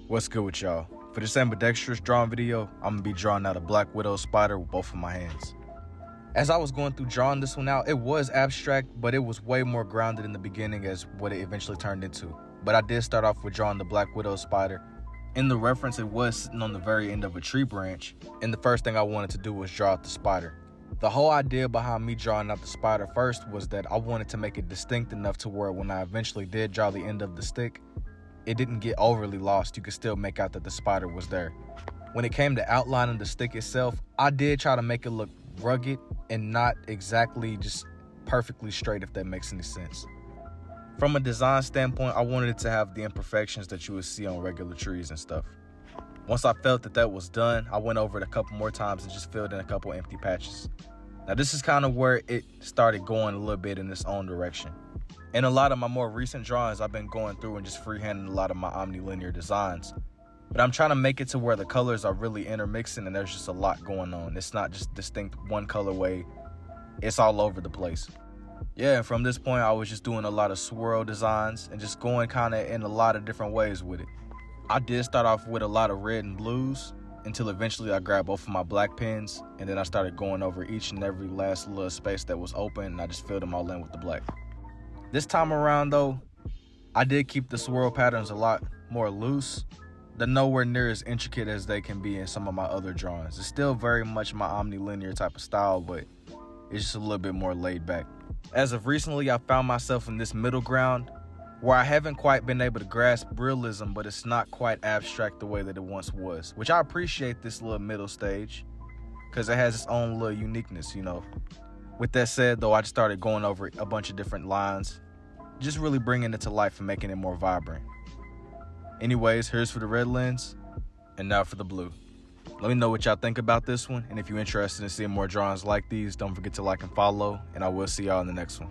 What's good with y'all? For this ambidextrous drawing video, I'm gonna be drawing out a Black Widow spider with both of my hands. As I was going through drawing this one out, it was abstract, but it was way more grounded in the beginning as what it eventually turned into. But I did start off with drawing the Black Widow spider. In the reference, it was sitting on the very end of a tree branch, and the first thing I wanted to do was draw out the spider. The whole idea behind me drawing out the spider first was that I wanted to make it distinct enough to where when I eventually did draw the end of the stick, it didn't get overly lost. You could still make out that the spider was there. When it came to outlining the stick itself, I did try to make it look rugged and not exactly just perfectly straight, if that makes any sense. From a design standpoint, I wanted it to have the imperfections that you would see on regular trees and stuff. Once I felt that that was done, I went over it a couple more times and just filled in a couple empty patches. Now this is kind of where it started going a little bit in its own direction. In a lot of my more recent drawings, I've been going through and just freehanding a lot of my omnilinear designs. But I'm trying to make it to where the colors are really intermixing and there's just a lot going on. It's not just distinct one colorway. It's all over the place. Yeah, and from this point, I was just doing a lot of swirl designs and just going kind of in a lot of different ways with it. I did start off with a lot of red and blues until eventually I grabbed both of my black pens, and then I started going over each and every last little space that was open, and I just filled them all in with the black. This time around though, I did keep the swirl patterns a lot more loose. They're nowhere near as intricate as they can be in some of my other drawings. It's still very much my omnilinear type of style, but it's just a little bit more laid back. As of recently, I found myself in this middle ground where I haven't quite been able to grasp realism, but it's not quite abstract the way that it once was, which I appreciate this little middle stage because it has its own little uniqueness, you know. With that said though, I just started going over a bunch of different lines, just really bringing it to life and making it more vibrant. Anyways, here's for the red lens, and now for the blue. Let me know what y'all think about this one, and if you're interested in seeing more drawings like these, don't forget to like and follow, and I will see y'all in the next one.